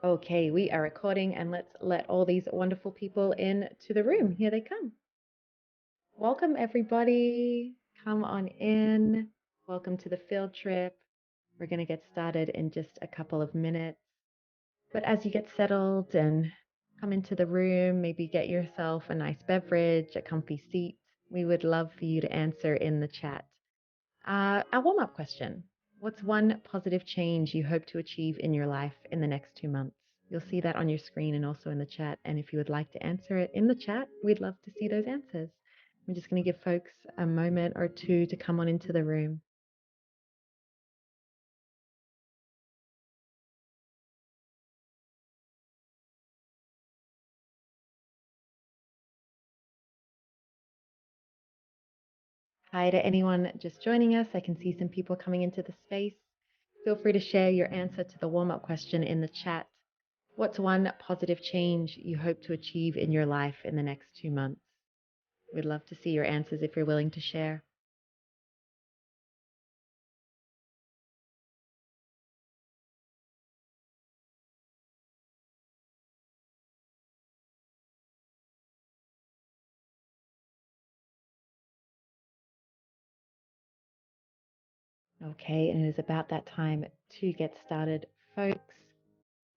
Okay, we are recording and let's let all these wonderful people into the room. Here they come. Welcome, everybody. Come on in. Welcome to the field trip. We're going to get started in just a couple of minutes. But as you get settled and come into the room, maybe get yourself a nice beverage, a comfy seat, we would love for you to answer in the chat. Our warm-up question: what's one positive change you hope to achieve in your life in the next 2 months? You'll see that on your screen and also in the chat. And if you would like to answer it in the chat, we'd love to see those answers. I'm just going to give folks a moment or two to come on into the room. Hi to anyone just joining us. I can see some people coming into the space. Feel free to share your answer to the warm-up question in the chat. What's one positive change you hope to achieve in your life in the next 2 months? We'd love to see your answers if you're willing to share. Okay, and it is about that time to get started, folks.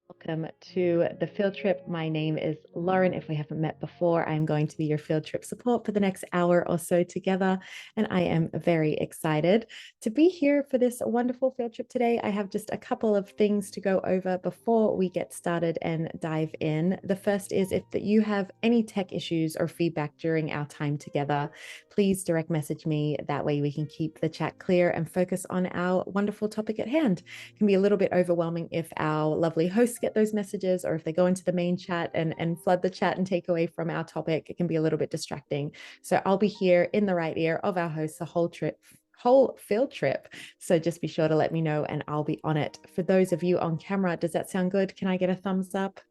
Welcome to the field trip. My name is Lauren. If we haven't met before, I'm going to be your field trip support for the next hour or so together. And I am very excited to be here for this wonderful field trip today. I have just a couple of things to go over before we get started and dive in. The first is if you have any tech issues or feedback during our time together, please direct message me. That way we can keep the chat clear and focus on our wonderful topic at hand. It can be a little bit overwhelming if our lovely hosts get those messages, or if they go into the main chat and flood the chat and take away from our topic. It can be a little bit distracting. So I'll be here in the right ear of our hosts the whole field trip. So just be sure to let me know and I'll be on it. For those of you on camera, does that sound good? Can I get a thumbs up?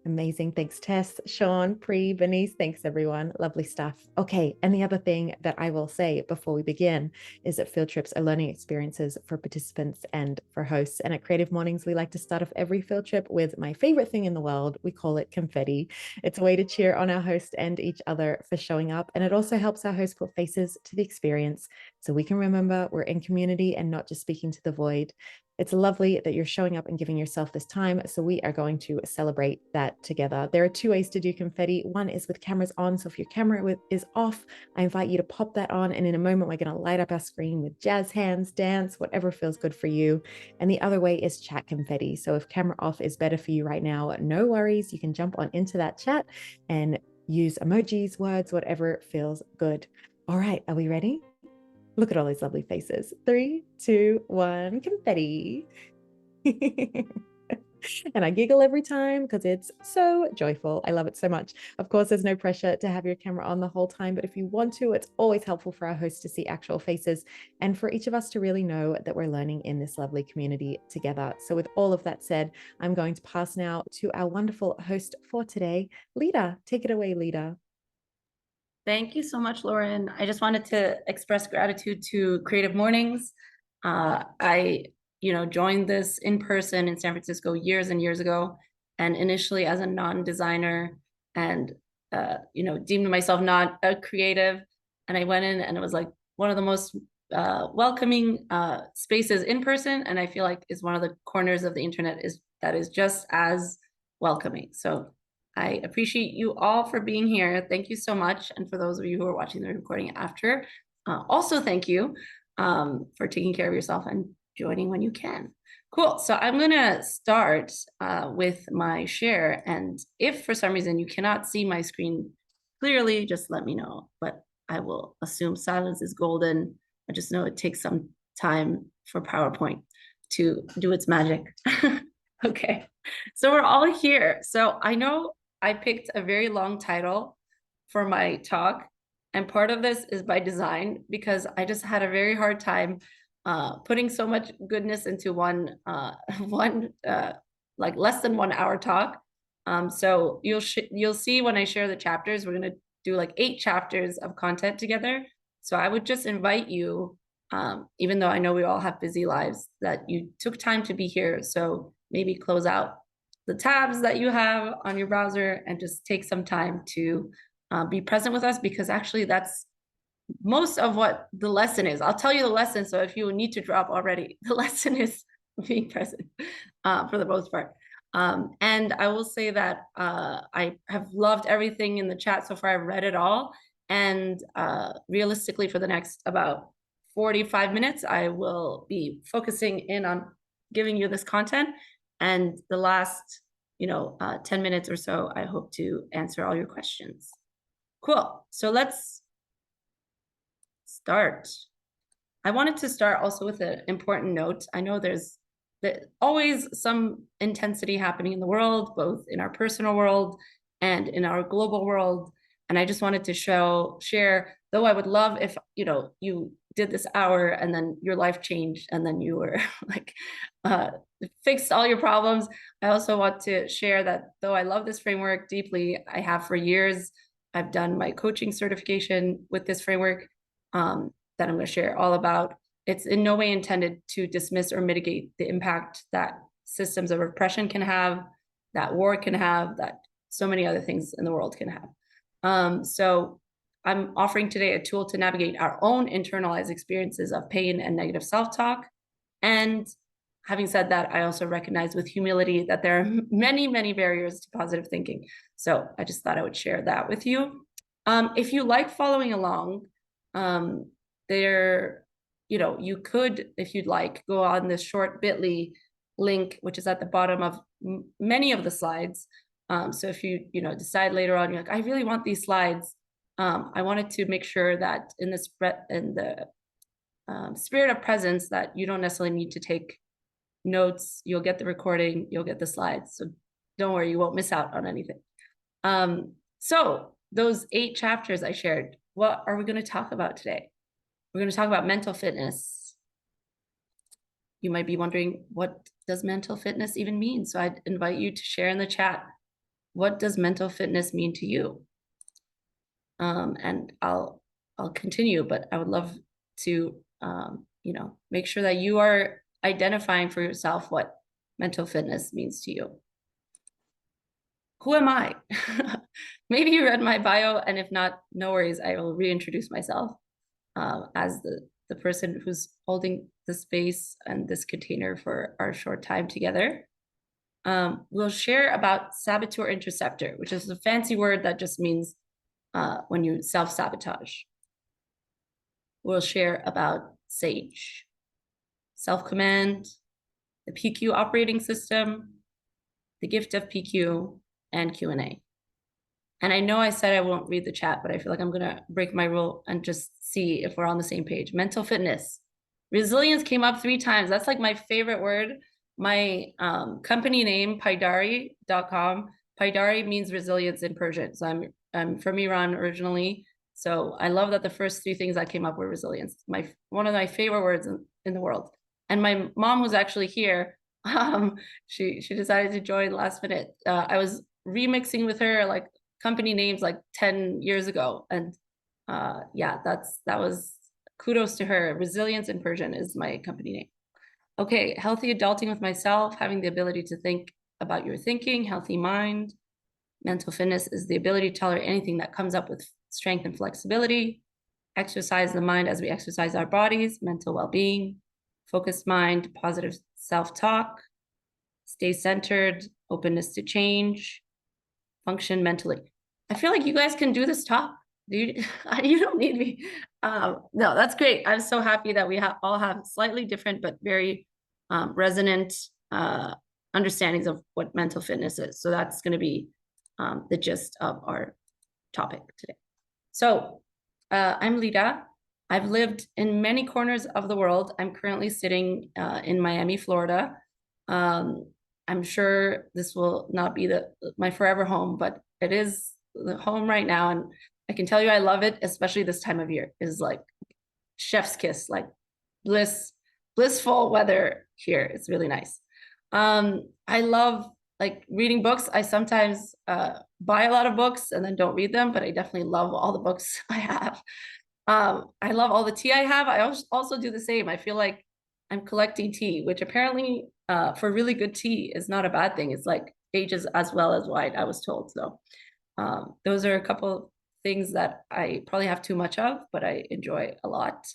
Amazing. Thanks, Tess, Sean, Pri, Bernice. Thanks, everyone. Lovely stuff. Okay. And the other thing that I will say before we begin is that field trips are learning experiences for participants and for hosts. And at Creative Mornings, we like to start off every field trip with my favorite thing in the world. We call it confetti. It's a way to cheer on our host and each other for showing up. And it also helps our host put faces to the experience so we can remember we're in community and not just speaking to the void. It's lovely that you're showing up and giving yourself this time. So we are going to celebrate that together. There are two ways to do confetti. One is with cameras on. So if your camera is off, I invite you to pop that on. And in a moment, we're going to light up our screen with jazz hands, dance, whatever feels good for you. And the other way is chat confetti. So if camera off is better for you right now, no worries. You can jump on into that chat and use emojis, words, whatever feels good. All right, are we ready? Look at all these lovely faces. 3, 2, 1, confetti. And I giggle every time because it's so joyful. I love it so much. Of course, there's no pressure to have your camera on the whole time, but if you want to, it's always helpful for our hosts to see actual faces and for each of us to really know that we're learning in this lovely community together. So with all of that said, I'm going to pass now to our wonderful host for today, Lida. Take it away, Lida. Thank you so much, Lauren. I just wanted to express gratitude to Creative Mornings. I, joined this in person in San Francisco years and years ago, and initially as a non-designer, and deemed myself not a creative. And I went in, and it was like one of the most welcoming spaces in person, and I feel like is one of the corners of the internet that is just as welcoming. So I appreciate you all for being here. Thank you so much. And for those of you who are watching the recording after, also thank you for taking care of yourself and joining when you can. Cool. So I'm going to start with my share. And if for some reason you cannot see my screen clearly, just let me know. But I will assume silence is golden. I just know it takes some time for PowerPoint to do its magic. Okay. So we're all here. So I know I picked a very long title for my talk, and part of this is by design because I just had a very hard time putting so much goodness into one like less than 1 hour talk. So you'll see when I share the chapters, we're gonna do like 8 chapters of content together. So I would just invite you, even though I know we all have busy lives, that you took time to be here. So maybe close out the tabs that you have on your browser and just take some time to be present with us, because actually that's most of what the lesson is. I'll tell you the lesson. So if you need to drop already, the lesson is being present for the most part. And I will say that I have loved everything in the chat so far. I've read it all. And realistically, for the next about 45 minutes, I will be focusing in on giving you this content. And the last, 10 minutes or so, I hope to answer all your questions. Cool. So let's start. I wanted to start also with an important note. I know there's always some intensity happening in the world, both in our personal world and in our global world. And I just wanted to share, though I would love if, you did this hour and then your life changed and then you were like, fixed all your problems. I also want to share that though I love this framework deeply, I have for years, I've done my coaching certification with this framework that I'm going to share all about. It's in no way intended to dismiss or mitigate the impact that systems of repression can have, that war can have, that so many other things in the world can have. So I'm offering today a tool to navigate our own internalized experiences of pain and negative self-talk. And having said that, I also recognize with humility that there are many, many barriers to positive thinking. So I just thought I would share that with you. If you like following along, you could, if you'd like, go on this short bit.ly link, which is at the bottom of many of the slides. So if you decide later on, you're like, I really want these slides. I wanted to make sure that in the spirit of presence, that you don't necessarily need to take notes. You'll get the recording, you'll get the slides. So don't worry, you won't miss out on anything. So those 8 chapters I shared, what are we going to talk about today? We're going to talk about mental fitness. You might be wondering, what does mental fitness even mean? So I'd invite you to share in the chat, what does mental fitness mean to you? And I'll continue, but I would love to, make sure that you are identifying for yourself what mental fitness means to you. Who am I? Maybe you read my bio, and if not, no worries. I will reintroduce myself as the person who's holding the space and this container for our short time together. We'll share about Saboteur Interceptor, which is a fancy word that just means when you self-sabotage. We'll share about SAGE, self-command, the PQ operating system, the gift of PQ, and Q&A. And I know I said I won't read the chat, but I feel like I'm going to break my rule and just see if we're on the same page. Mental fitness. Resilience came up 3 times. That's like my favorite word. My company name, Paidari.com. Paidari means resilience in Persian. So I'm from Iran originally. So I love that the first 3 things that came up were resilience. One of my favorite words in the world. And my mom was actually here. She decided to join last minute. I was remixing with her like company names like 10 years ago. And yeah, that was kudos to her. Resilience in Persian is my company name. Okay, healthy adulting with myself, having the ability to think about your thinking, healthy mind. Mental fitness is the ability to tolerate anything that comes up with strength and flexibility. Exercise the mind as we exercise our bodies, mental well-being, focused mind, positive self-talk, stay centered, openness to change, function mentally. I feel like you guys can do this talk. You don't need me. No, that's great. I'm so happy that we all have slightly different but very resonant understandings of what mental fitness is. So that's going to be the gist of our topic today. So I'm Lida. I've lived in many corners of the world. I'm currently sitting in Miami, Florida. I'm sure this will not be my forever home, but it is the home right now. And I can tell you I love it, especially this time of year. It's like chef's kiss, like blissful weather here. It's really nice. I love like reading books. I sometimes buy a lot of books and then don't read them, but I definitely love all the books I have. I love all the tea I have. I also do the same. I feel like I'm collecting tea, which apparently for really good tea is not a bad thing. It's like ages as well as wide, I was told. So those are a couple things that I probably have too much of, but I enjoy a lot.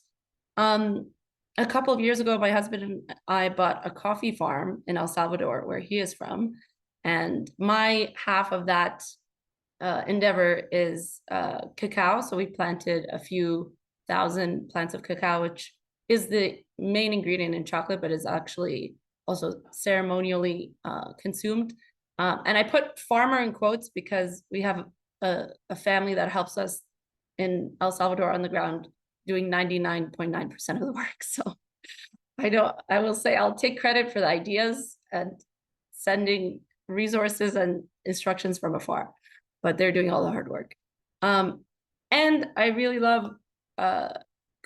A couple of years ago, my husband and I bought a coffee farm in El Salvador, where he is from. And my half of that endeavor is cacao. So we planted a few thousand plants of cacao, which is the main ingredient in chocolate, but is actually also ceremonially consumed. And I put farmer in quotes because we have a family that helps us in El Salvador on the ground doing 99.9% of the work. So I will say I'll take credit for the ideas and sending resources and instructions from afar, but they're doing all the hard work. And I really love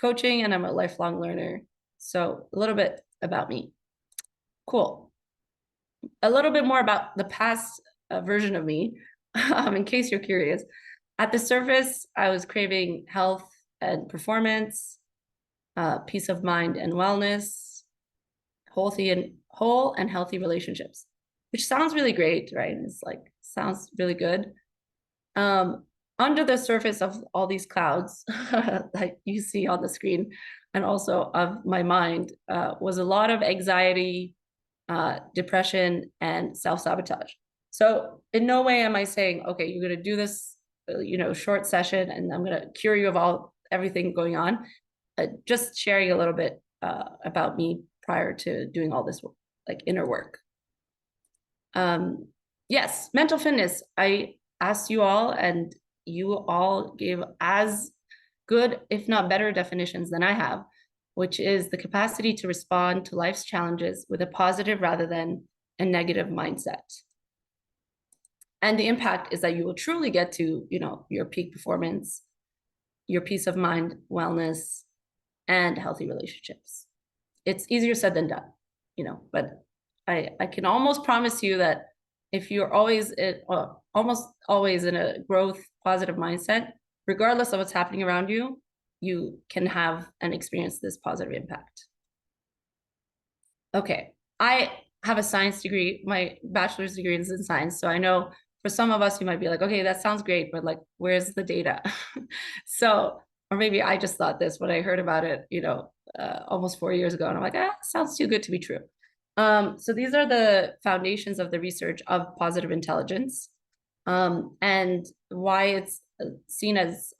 coaching, and I'm a lifelong learner. So a little bit about me. Cool. A little bit more about the past version of me, in case you're curious. At the surface, I was craving health and performance, peace of mind and wellness, whole and healthy relationships, which sounds really great, right? It's like, sounds really good. Under the surface of all these clouds that you see on the screen, and also of my mind, was a lot of anxiety, depression, and self-sabotage. So in no way am I saying, okay, you're going to do this, short session, and I'm going to cure you of everything going on. Just sharing a little bit about me prior to doing all this, like, inner work. Yes, mental fitness. I asked you all, and you all gave as good, if not better, definitions than I have, which is the capacity to respond to life's challenges with a positive rather than a negative mindset. And the impact is that you will truly get to, your peak performance, your peace of mind, wellness, and healthy relationships. It's easier said than done, but I can almost promise you that if you're almost always in a growth positive mindset, regardless of what's happening around you, you can have and experience this positive impact. Okay, I have a science degree. My bachelor's degree is in science. So I know for some of us, you might be like, okay, that sounds great, but like, where's the data? So, or maybe I just thought this when I heard about it, almost 4 years ago. And I'm like, sounds too good to be true. So these are the foundations of the research of positive intelligence, and why it's seen as,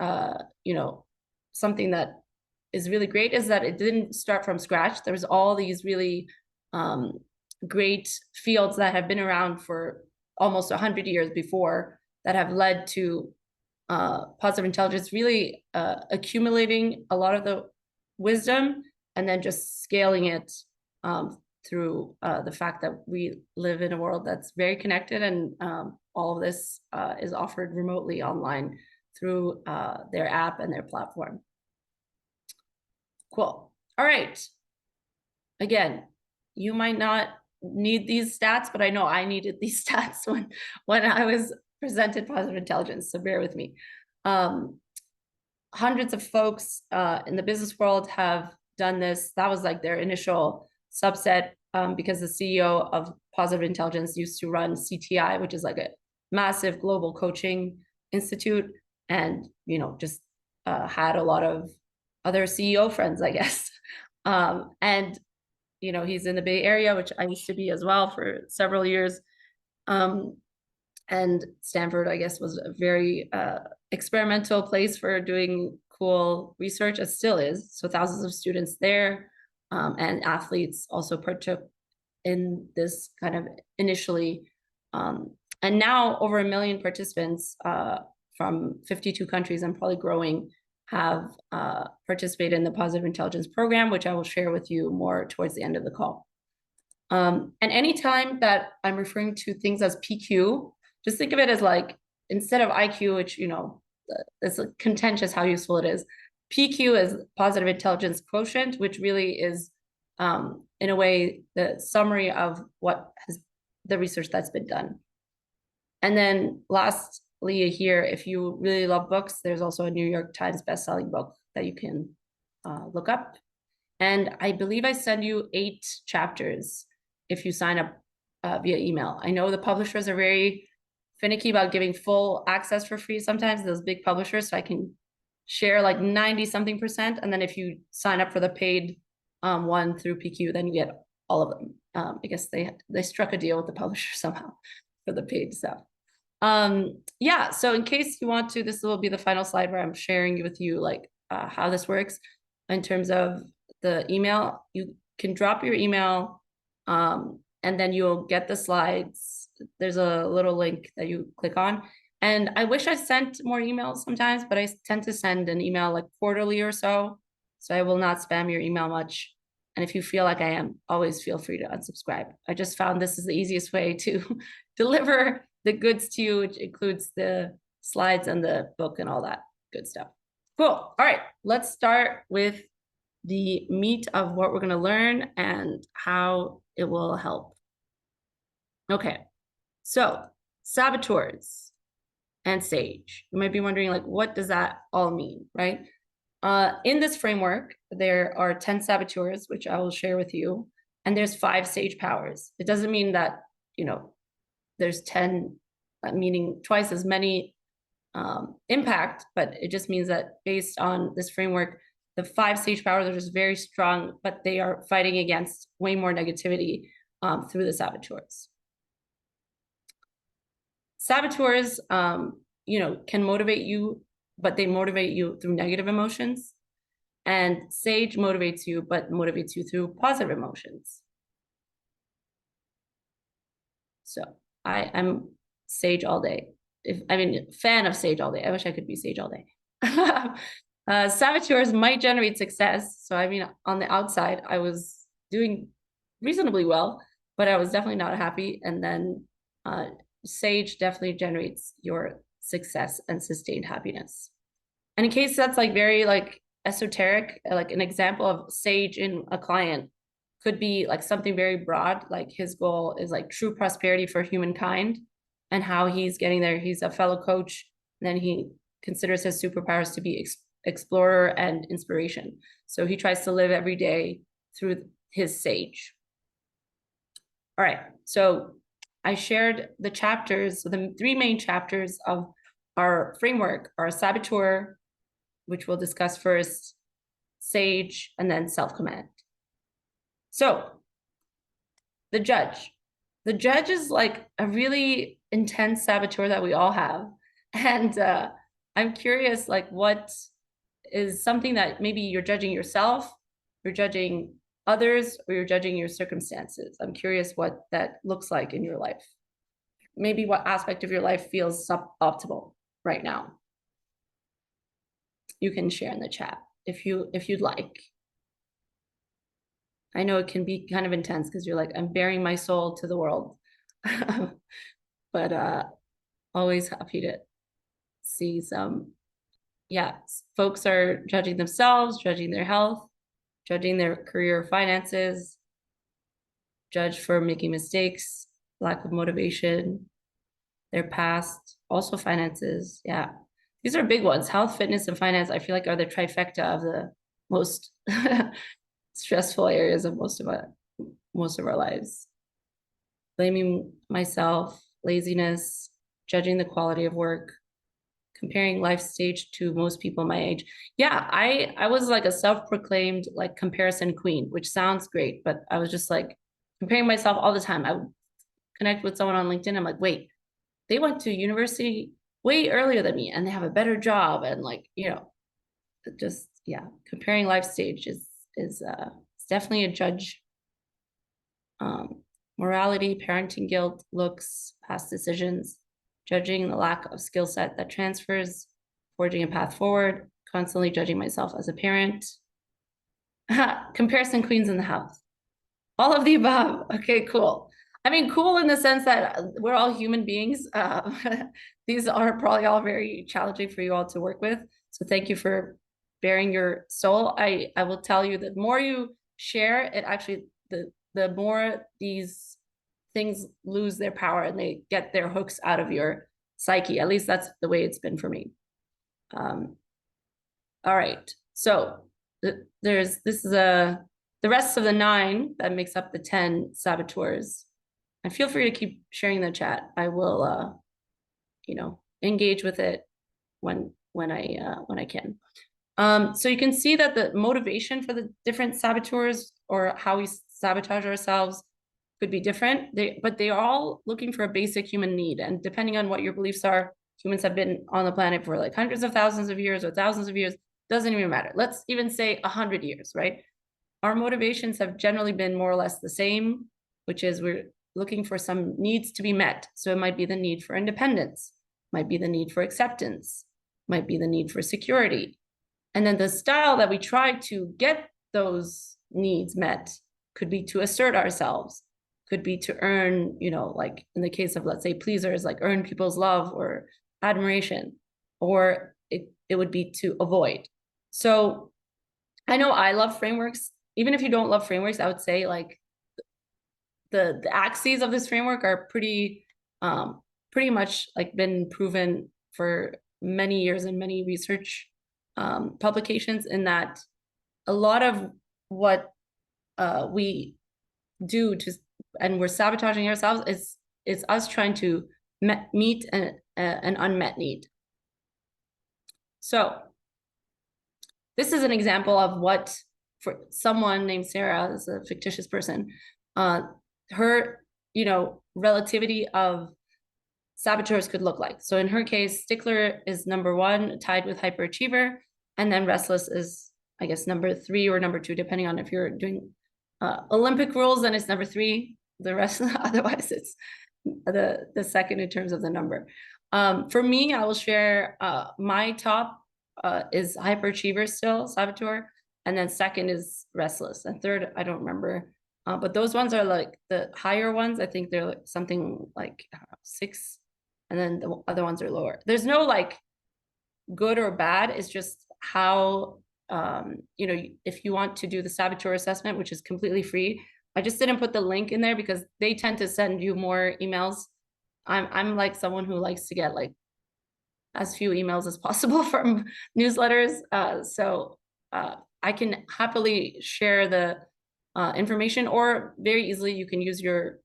something that is really great is that it didn't start from scratch. There's all these really great fields that have been around for almost 100 years before that have led to positive intelligence really accumulating a lot of the wisdom and then just scaling it through the fact that we live in a world that's very connected, and all of this is offered remotely online through their app and their platform. Cool. All right. Again, you might not need these stats, but I know I needed these stats when I was presented positive intelligence, so bear with me. Hundreds of folks in the business world have done this. That was like their initial subset, because the CEO of Positive Intelligence used to run CTI, which is like a massive global coaching institute, and just had a lot of other CEO friends, I guess. And he's in the Bay Area, which I used to be as well for several years. And Stanford, I guess, was a very experimental place for doing cool research. It still is. So thousands of students there, and athletes also partook in this kind of initially. And now over 1 million participants from 52 countries, and probably growing, have participated in the Positive Intelligence program, which I will share with you more towards the end of the call. And anytime that I'm referring to things as PQ, just think of it as like, instead of IQ, which, it's contentious how useful it is, PQ is Positive Intelligence Quotient, which really is, in a way, the summary of what has the research that's been done. And then lastly here, if you really love books, there's also a New York Times bestselling book that you can look up. And I believe I send you 8 chapters if you sign up via email. I know the publishers are very finicky about giving full access for free sometimes, those big publishers, so I can share like 90-something%. And then if you sign up for the paid one through PQ, then you get all of them. I guess they struck a deal with the publisher somehow for the paid stuff. Yeah, so in case you want to, this will be the final slide where I'm sharing with you like how this works in terms of the email. You can drop your email and then you'll get the slides. There's a little link that you click on. And I wish I sent more emails sometimes, but I tend to send an email like quarterly or so. So I will not spam your email much. And if you feel like I am, always feel free to unsubscribe. I just found this is the easiest way to deliver the goods to you, which includes the slides and the book and all that good stuff. Cool. All right, let's start with the meat of what we're going to learn and how it will help. Okay, so saboteurs and sage. You might be wondering, like, what does that all mean, right? In this framework, there are 10 saboteurs, which I will share with you, and there's 5 sage powers. It doesn't mean that, there's 10, meaning twice as many impact, but it just means that based on this framework, the 5 sage powers are just very strong, but they are fighting against way more negativity through the saboteurs. Saboteurs, can motivate you, but they motivate you through negative emotions. And sage motivates you, but motivates you through positive emotions. So I am sage all day. Fan of sage all day. I wish I could be sage all day. Saboteurs might generate success. So on the outside, I was doing reasonably well, but I was definitely not happy. And then sage definitely generates your success and sustained happiness. And in case that's like very like esoteric, like an example of sage in a client could be like something very broad, like his goal is like true prosperity for humankind, and how he's getting there. He's a fellow coach, and then he considers his superpowers to be explorer and inspiration. So he tries to live every day through his sage. All right, so I shared the chapters, so the 3 main chapters of our framework are Saboteur, which we'll discuss first, sage, and then self-command. So the judge. The judge is like a really intense saboteur that we all have. And I'm curious, like, what is something that maybe you're judging yourself, you're judging others, or you're judging your circumstances? I'm curious what that looks like in your life. Maybe what aspect of your life feels suboptimal right now. You can share in the chat if you'd like. I know it can be kind of intense because you're like, I'm bearing my soul to the world. But always happy to see some, folks are judging themselves, judging their health, judging their career finances, judged for making mistakes, lack of motivation, their past, also finances. Yeah, these are big ones. Health, fitness, and finance, I feel like are the trifecta of the most stressful areas of most of our lives. Blaming myself, laziness, judging the quality of work, comparing life stage to most people my age. Yeah, I was like a self-proclaimed like comparison queen, which sounds great, but I was just like comparing myself all the time. I would connect with someone on LinkedIn. I'm like, wait, they went to university way earlier than me and they have a better job. And like, just, comparing life stage is it's definitely a judge. Morality, parenting guilt, looks, past decisions, judging the lack of skill set that transfers, forging a path forward, constantly judging myself as a parent. Comparison queens in the house. All of the above. Okay, cool. Cool in the sense that we're all human beings. These are probably all very challenging for you all to work with. So thank you for bearing your soul. I will tell you that the more you share, it actually, the more these things lose their power and they get their hooks out of your psyche. At least that's the way it's been for me. All right. So this is the rest of the 9 that makes up the 10 saboteurs. And feel free to keep sharing the chat. I will, engage with it when I can. So you can see that the motivation for the different saboteurs or how we sabotage ourselves could be different. But they are all looking for a basic human need. And depending on what your beliefs are, humans have been on the planet for like hundreds of thousands of years or thousands of years. Doesn't even matter. Let's even say 100 years, right? Our motivations have generally been more or less the same, which is we're looking for some needs to be met. So it might be the need for independence, might be the need for acceptance, might be the need for security. And then the style that we try to get those needs met could be to assert ourselves, could be to earn, like in the case of, let's say, pleasers, like earn people's love or admiration, or it would be to avoid. So I know I love frameworks. Even if you don't love frameworks, I would say like the axes of this framework are pretty much like been proven for many years in many research publications, in that a lot of what we do and we're sabotaging ourselves is us trying to meet an unmet need. So this is an example of what, for someone named Sarah, is a fictitious person, her, relativity of saboteurs could look like. So in her case, stickler is number 1, tied with hyperachiever, and then restless is, I guess, number 3 or number 2, depending on if you're doing Olympic rules, then it's number 3. The rest, otherwise, it's the second in terms of the number. For me, I will share my top is hyperachiever still, saboteur, and then second is restless, and third, I don't remember. But those ones are like the higher ones. I think they're like something like 6, and then the other ones are lower. There's no like good or bad. It's just how, if you want to do the saboteur assessment, which is completely free. I just didn't put the link in there because they tend to send you more emails. I'm like someone who likes to get like as few emails as possible from newsletters. So I can happily share the information, or very easily you can use your,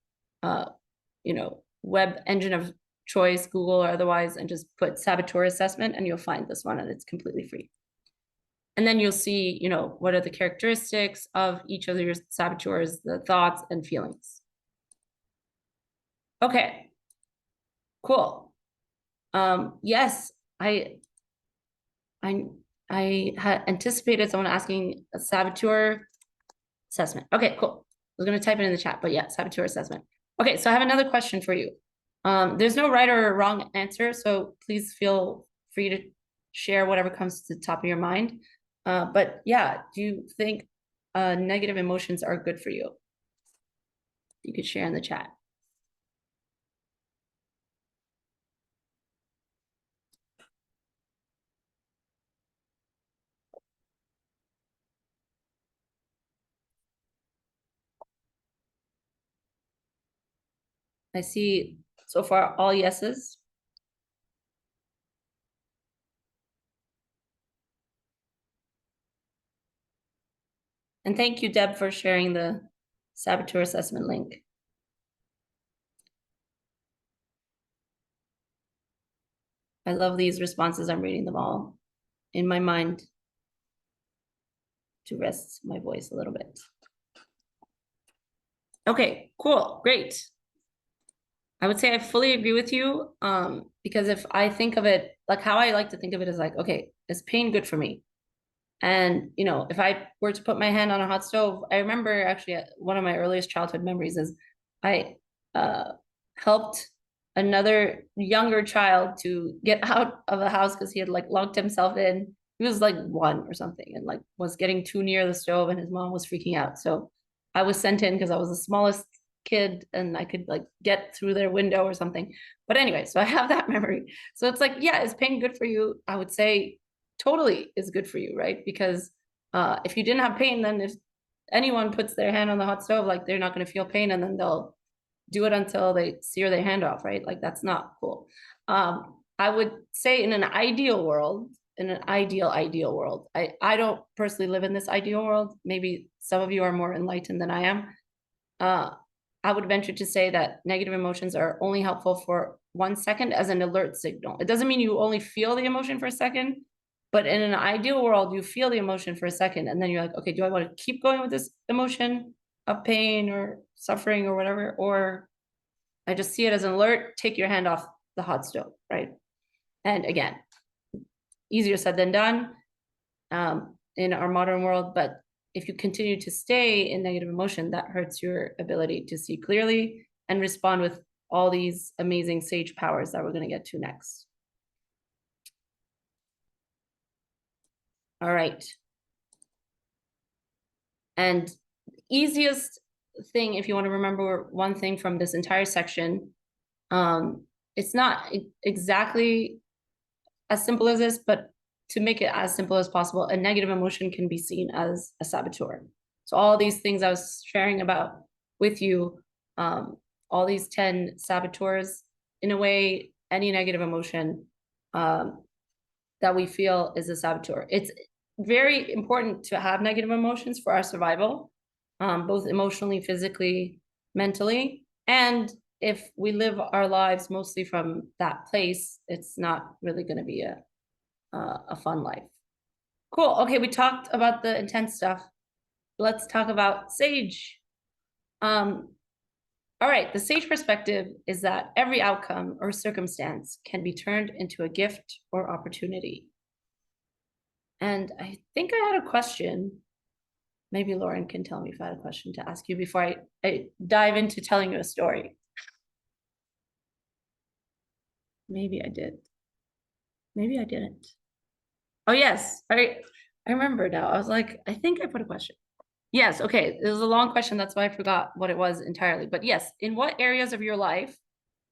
web engine of choice, Google or otherwise, and just put saboteur assessment and you'll find this one, and it's completely free. And then you'll see, what are the characteristics of each of your saboteurs, the thoughts and feelings. Okay, cool. Yes, I had anticipated someone asking a saboteur assessment. Okay, cool. I was going to type it in the chat, but yeah, saboteur assessment. Okay, so I have another question for you. There's no right or wrong answer, so please feel free to share whatever comes to the top of your mind. But yeah, do you think negative emotions are good for you? You could share in the chat. I see so far all yeses. And thank you, Deb, for sharing the saboteur assessment link. I love these responses. I'm reading them all in my mind to rest my voice a little bit. Okay, cool, great. I would say I fully agree with you, because if I think of it, like how I like to think of it is like, okay, is pain good for me? And, if I were to put my hand on a hot stove, I remember actually one of my earliest childhood memories is I helped another younger child to get out of the house because he had like locked himself in. He was like 1 or something and like was getting too near the stove, and his mom was freaking out. So I was sent in because I was the smallest kid and I could like get through their window or something. But anyway, so I have that memory. So it's like, yeah, is pain good for you? I would say totally is good for you, right? Because if you didn't have pain, then if anyone puts their hand on the hot stove, like they're not going to feel pain, and then they'll do it until they sear their hand off, right? Like that's not cool. I would say in an ideal world, ideal world, I don't personally live in this ideal world. Maybe some of you are more enlightened than I am. I would venture to say that negative emotions are only helpful for 1 second as an alert signal. It doesn't mean you only feel the emotion for a second, but in an ideal world, you feel the emotion for a second, and then you're like, okay, do I want to keep going with this emotion of pain or suffering or whatever? Or I just see it as an alert, take your hand off the hot stove, right? And again, easier said than done in our modern world, but if you continue to stay in negative emotion, that hurts your ability to see clearly and respond with all these amazing sage powers that we're going to get to next. All right. And easiest thing, if you want to remember one thing from this entire section, it's not exactly as simple as this, but to make it as simple as possible, a negative emotion can be seen as a saboteur. So all these things I was sharing about with you, all these 10 saboteurs, in a way, any negative emotion that we feel is a saboteur. It's very important to have negative emotions for our survival, both emotionally, physically, mentally. And if we live our lives mostly from that place, it's not really going to be a fun life. Cool. Okay, we talked about the intense stuff. Let's talk about sage. All right, the sage perspective is that every outcome or circumstance can be turned into a gift or opportunity. And I think I had a question. Maybe Lauren can tell me if I had a question to ask you before I dive into telling you a story. Maybe I did. Maybe I didn't. Oh, yes. I remember now. I was like, I think I put a question. Yes. Okay. It was a long question. That's why I forgot what it was entirely. But yes, in what areas of your life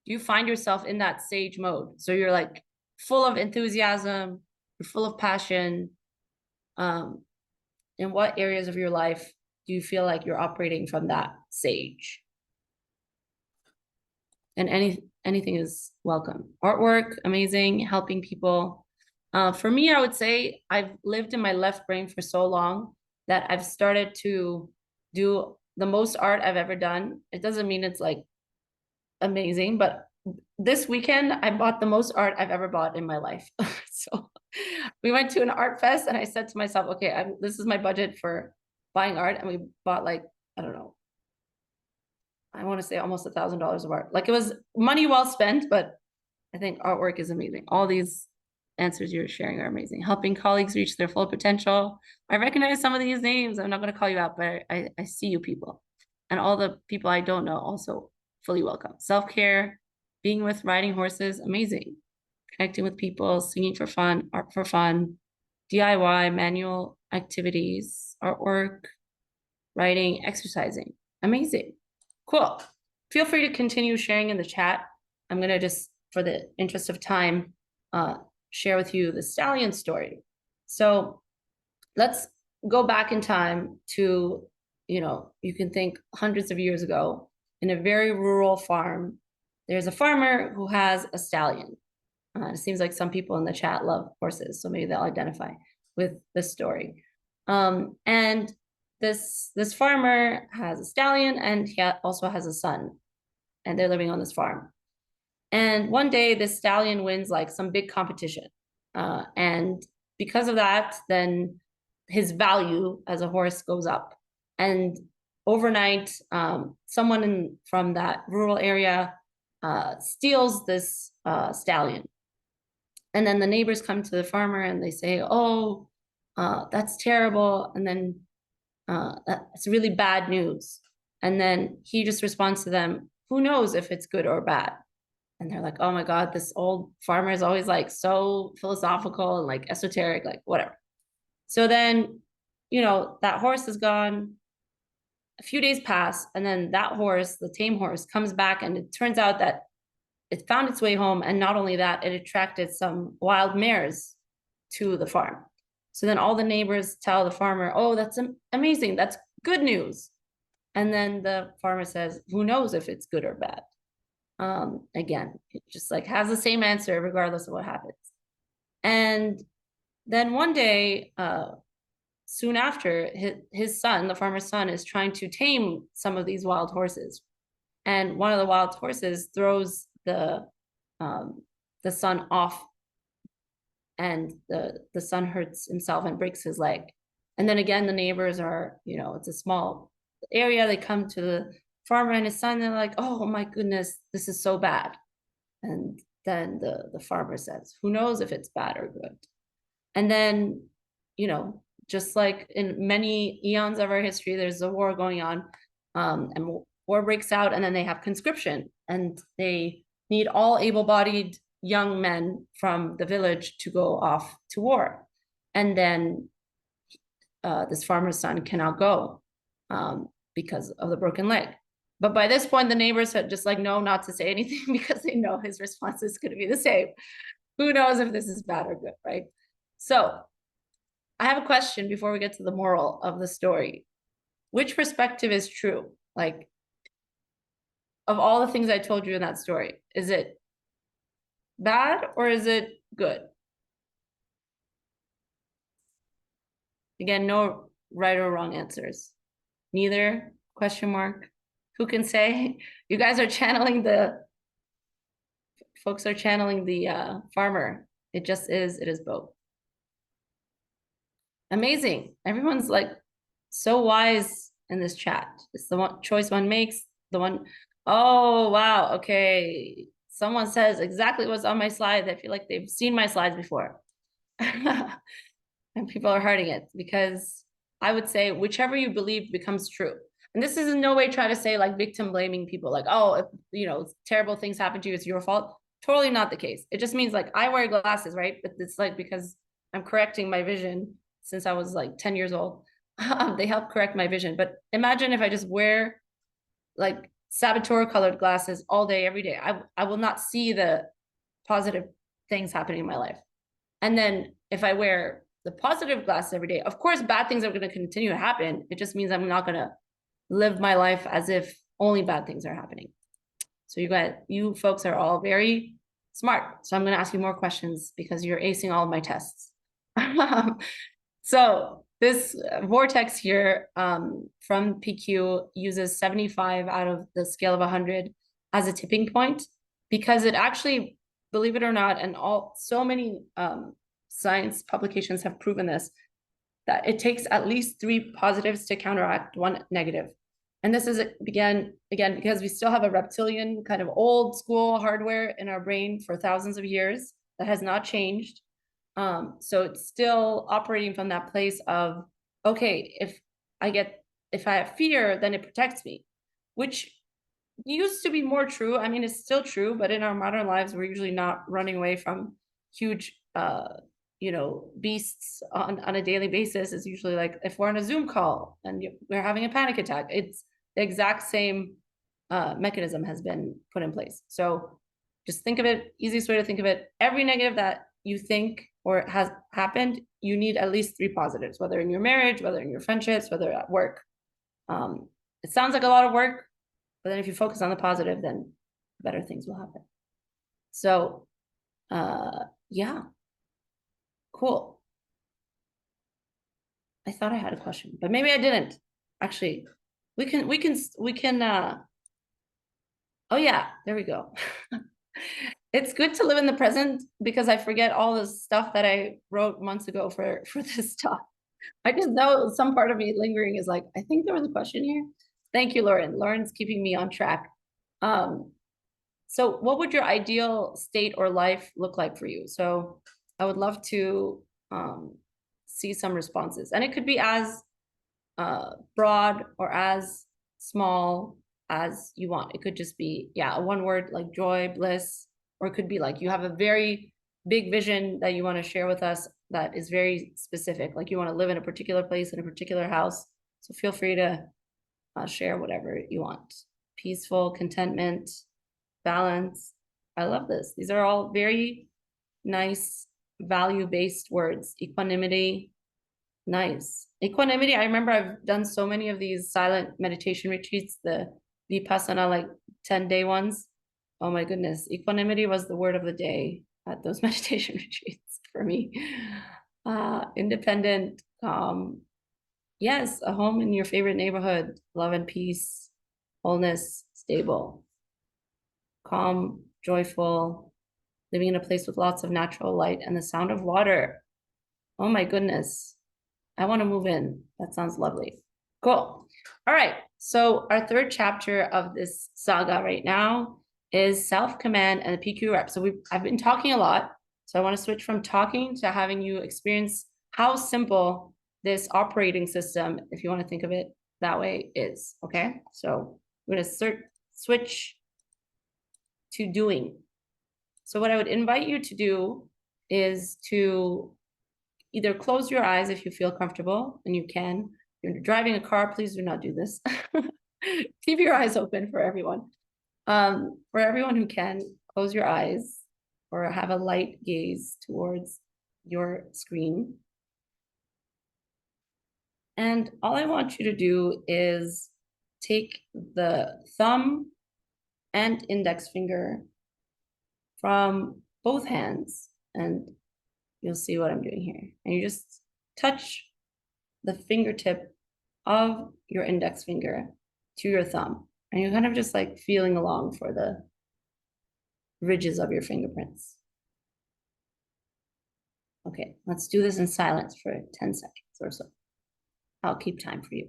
do you find yourself in that sage mode? So you're like full of enthusiasm, you're full of passion. In what areas of your life do you feel like you're operating from that sage? And anything is welcome. Artwork, amazing. Helping people. For me, I would say I've lived in my left brain for so long that I've started to do the most art I've ever done. It doesn't mean it's like amazing, but this weekend I bought the most art I've ever bought in my life. So we went to an art fest and I said to myself, okay, this is my budget for buying art. And we bought like, I don't know, I want to say almost $1,000 of art. Like it was money well spent, but I think artwork is amazing. All these answers you're sharing are amazing. Helping colleagues reach their full potential. I recognize some of these names. I'm not going to call you out, but I see you people. And all the people I don't know also fully welcome. Self-care, being with riding horses, amazing. Connecting with people, singing for fun, art for fun, DIY, manual activities, artwork, writing, exercising, amazing. Cool. Feel free to continue sharing in the chat. I'm going to just, for the interest of time, share with you the stallion story. So let's go back in time to, you can think hundreds of years ago in a very rural farm. There's a farmer who has a stallion. It seems like some people in the chat love horses, so maybe they'll identify with this story. And this farmer has a stallion and he also has a son, and they're living on this farm. And one day this stallion wins like some big competition. And because of that, then his value as a horse goes up. And overnight, someone from that rural area steals this stallion. And then the neighbors come to the farmer and they say, oh, that's terrible. And then that's really bad news. And then he just responds to them, who knows if it's good or bad? And they're like, oh my God, this old farmer is always like so philosophical and like esoteric, like whatever. So then, that horse is gone. A few days pass, and then that horse, the tame horse, comes back, and it turns out that it found its way home. And not only that, it attracted some wild mares to the farm. So then all the neighbors tell the farmer, oh, that's amazing. That's good news. And then the farmer says, who knows if it's good or bad? Again, it just like has the same answer regardless of what happens. And then one day, soon after, his son, the farmer's son, is trying to tame some of these wild horses. And one of the wild horses throws the son off, and the son hurts himself and breaks his leg. And then again, the neighbors are, it's a small area. They come to the farmer and his son. They're like, "Oh my goodness, this is so bad." And then the farmer says, "Who knows if it's bad or good?" And then, just like in many eons of our history, there's a war going on, and war breaks out, and then they have conscription, and they need all able-bodied young men from the village to go off to war. And then this farmer's son cannot go because of the broken leg. But by this point, the neighbors had just like, no, not to say anything because they know his response is going to be the same. Who knows if this is bad or good, right? So I have a question before we get to the moral of the story. Which perspective is true? Like, of all the things I told you in that story, is it bad or is it good? Again, no right or wrong answers. Neither, question mark. Who can say? You guys are channeling folks are channeling the farmer. It just is, it is both. Amazing. Everyone's like so wise in this chat. It's the one choice one makes, the one. Oh, wow. Okay. Someone says exactly what's on my slide. I feel like they've seen my slides before. And people are hearting it because I would say whichever you believe becomes true. And this is in no way trying to say like victim blaming people, like, oh, if terrible things happen to you, it's your fault. Totally not the case. It just means like I wear glasses, right? But it's like because I'm correcting my vision since I was like 10 years old. They help correct my vision. But imagine if I just wear like Saboteur colored glasses all day, every day. I will not see the positive things happening in my life. And then if I wear the positive glasses every day, of course, bad things are going to continue to happen. It just means I'm not going to live my life as if only bad things are happening. So you folks are all very smart. So I'm going to ask you more questions because you're acing all of my tests. So this vortex here from PQ uses 75 out of the scale of 100 as a tipping point because it actually, believe it or not, and so many science publications have proven this, that it takes at least 3 positives to counteract 1 negative. And this is again because we still have a reptilian kind of old school hardware in our brain for thousands of years that has not changed. So it's still operating from that place of, okay, if I have fear, then it protects me, which used to be more true. I mean, it's still true, but in our modern lives, we're usually not running away from huge, beasts on a daily basis. It's usually like if we're on a Zoom call and we're having a panic attack, it's the exact same mechanism has been put in place. So just think of it, easiest way to think of it, every negative that you think or has happened, you need at least 3 positives, whether in your marriage, whether in your friendships, whether at work. It sounds like a lot of work, but then if you focus on the positive, then better things will happen. So, yeah, cool. I thought I had a question, but maybe I didn't. Actually, we can, oh yeah, there we go. It's good to live in the present because I forget all the stuff that I wrote months ago for this talk. I just know some part of me lingering is like, I think there was a question here. Thank you, Lauren. Lauren's keeping me on track. So what would your ideal state or life look like for you? So I would love to see some responses. And it could be as broad or as small as you want. It could just be, yeah, a 1 word like joy, bliss, or it could be like you have a very big vision that you want to share with us that is very specific. Like you want to live in a particular place in a particular house. So feel free to share whatever you want. Peaceful, contentment, balance. I love this. These are all very nice value-based words. Equanimity, nice. Equanimity, I remember I've done so many of these silent meditation retreats, the Vipassana, like 10-day ones. Oh my goodness. Equanimity was the word of the day at those meditation retreats for me. Independent, yes, a home in your favorite neighborhood, love and peace, wholeness, stable, calm, joyful, living in a place with lots of natural light and the sound of water. Oh my goodness. I want to move in. That sounds lovely. Cool. All right. So our third chapter of this saga right now is self-command and the PQ rep. So I've been talking a lot. So I want to switch from talking to having you experience how simple this operating system, if you want to think of it that way, is. Okay. So we're going to switch to doing. So what I would invite you to do is to either close your eyes if you feel comfortable, and you can. If you're driving a car, please do not do this. Keep your eyes open for everyone. For everyone who can, close your eyes or have a light gaze towards your screen. And all I want you to do is take the thumb and index finger from both hands, and you'll see what I'm doing here. And you just touch the fingertip of your index finger to your thumb. And you're kind of just like feeling along for the ridges of your fingerprints. Okay, let's do this in silence for 10 seconds or so. I'll keep time for you.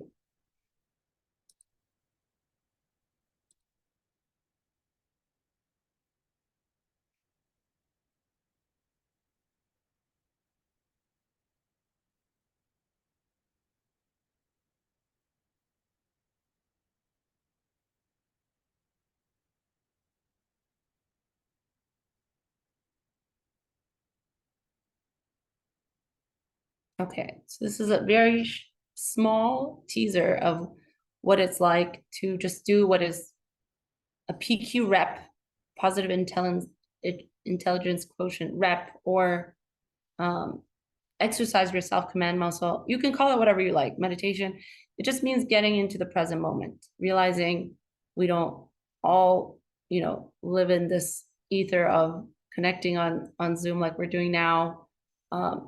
Okay, so this is a very small teaser of what it's like to just do what is a PQ rep, positive intelligence quotient rep, or exercise your self-command muscle. You can call it whatever you like, meditation. It just means getting into the present moment, realizing we don't all, live in this ether of connecting on Zoom like we're doing now.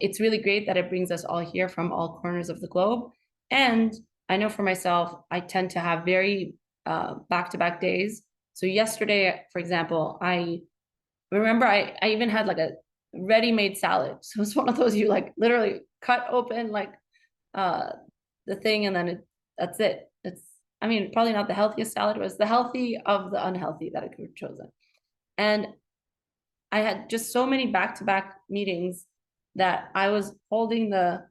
It's really great that it brings us all here from all corners of the globe. And I know for myself, I tend to have very back-to-back days. So yesterday, for example, I remember I even had like a ready-made salad. So it's one of those you like literally cut open like the thing, and then that's it. I mean, probably not the healthiest salad, but it's the healthy of the unhealthy that I could have chosen. And I had just so many back-to-back meetings that I was holding the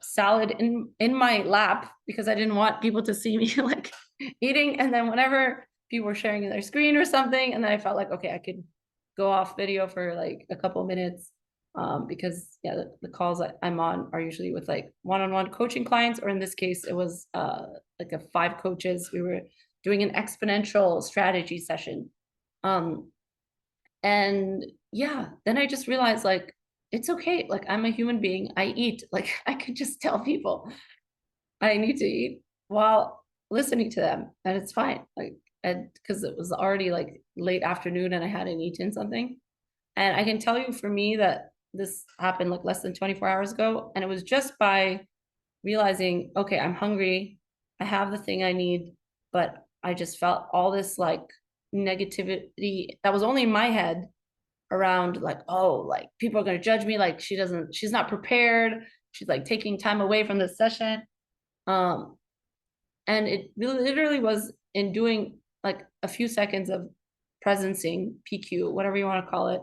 salad in my lap because I didn't want people to see me like eating. And then whenever people were sharing their screen or something, and then I felt like, okay, I could go off video for like a couple minutes, because the calls that I'm on are usually with like one-on-one coaching clients, or in this case, it was like 5 coaches. We were doing an exponential strategy session. And yeah, then I just realized like, it's okay. Like I'm a human being. I eat. Like I could just tell people I need to eat while listening to them, and it's fine. Like, and because it was already like late afternoon and I hadn't eaten something. And I can tell you for me that this happened like less than 24 hours ago. And it was just by realizing, okay, I'm hungry. I have the thing I need, but I just felt all this like negativity that was only in my head around like, oh, like people are going to judge me. Like she's not prepared. She's like taking time away from the session. And it literally was in doing like a few seconds of presencing PQ, whatever you want to call it,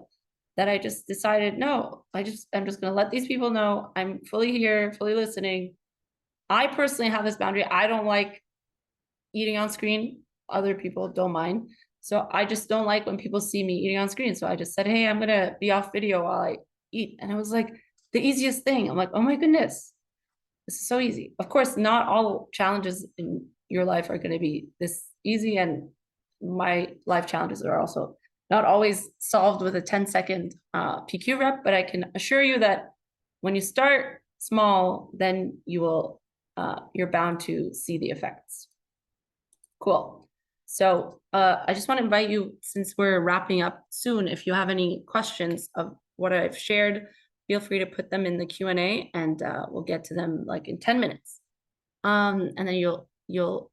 that I just decided, no, I'm just going to let these people know I'm fully here, fully listening. I personally have this boundary. I don't like eating on screen. Other people don't mind. So I just don't like when people see me eating on screen. So I just said, hey, I'm going to be off video while I eat. And it was like the easiest thing. I'm like, oh my goodness, this is so easy. Of course, not all challenges in your life are going to be this easy. And my life challenges are also not always solved with a 10-second PQ rep, but I can assure you that when you start small, then you're bound to see the effects. Cool. So I just want to invite you, since we're wrapping up soon, if you have any questions of what I've shared, feel free to put them in the Q&A, and we'll get to them like in 10 minutes. And then you'll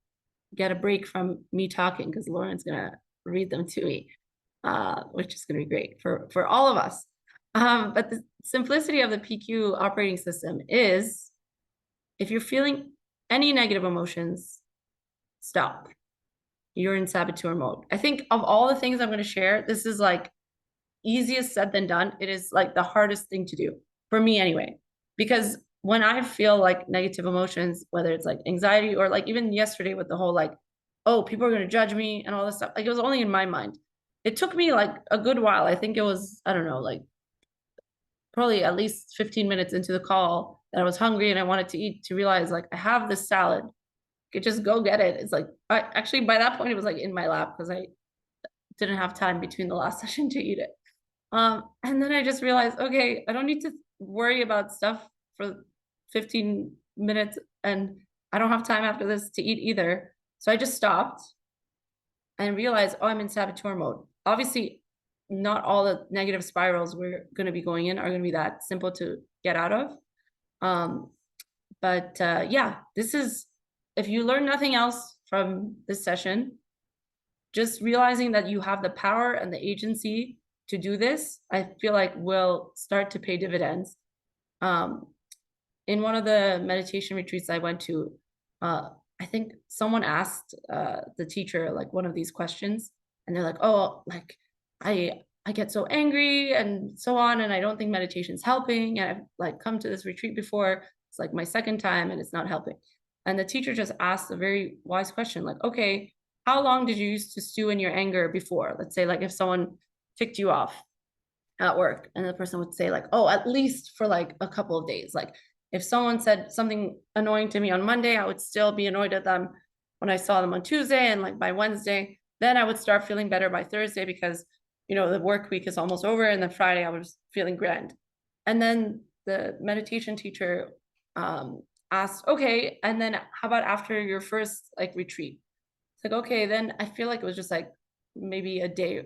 get a break from me talking because Lauren's gonna read them to me, which is gonna be great for all of us. But the simplicity of the PQ operating system is if you're feeling any negative emotions, stop. You're in saboteur mode. I think of all the things I'm going to share, this is like easiest said than done. It is like the hardest thing to do for me anyway, because when I feel like negative emotions, whether it's like anxiety or like even yesterday with the whole like, oh, people are going to judge me and all this stuff, like it was only in my mind. It took me like a good while. I think it was, I don't know, like probably at least 15 minutes into the call that I was hungry and I wanted to eat to realize like I have this salad. Could just go get it. It's like I actually by that point it was like in my lap because I didn't have time between the last session to eat it. And then I just realized, okay, I don't need to worry about stuff for 15 minutes and I don't have time after this to eat either. So I just stopped and realized, oh, I'm in saboteur mode. Obviously, not all the negative spirals we're going to be going in are going to be that simple to get out of. But yeah, this is, if you learn nothing else from this session, just realizing that you have the power and the agency to do this, I feel like will start to pay dividends. In one of the meditation retreats I went to, I think someone asked the teacher like one of these questions, and they're like, "Oh, like I get so angry and so on, and I don't think meditation's helping. And I've like come to this retreat before. It's like my second time, and it's not helping." And the teacher just asked a very wise question, like, "Okay, how long did you used to stew in your anger before? Let's say like if someone ticked you off at work, and the person would say like, oh, at least for like a couple of days. Like if someone said something annoying to me on Monday, I would still be annoyed at them when I saw them on Tuesday, and like by Wednesday, then I would start feeling better by Thursday because the work week is almost over, and then Friday I was feeling grand." And then the meditation teacher asked, "Okay, and then how about after your first like retreat?" It's like, okay, then I feel like it was just like maybe a day.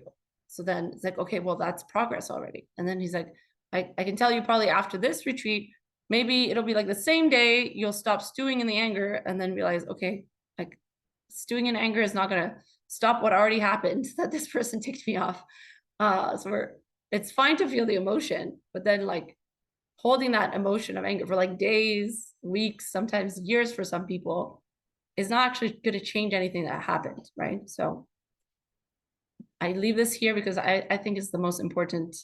So then it's like, okay, well, that's progress already. And then he's like, I can tell you probably after this retreat, maybe it'll be like the same day you'll stop stewing in the anger and then realize, okay, like stewing in anger is not going to stop what already happened that this person ticked me off. It's fine to feel the emotion, but then like holding that emotion of anger for like days, weeks, sometimes years for some people is not actually going to change anything that happened, right? So I leave this here because I think it's the most important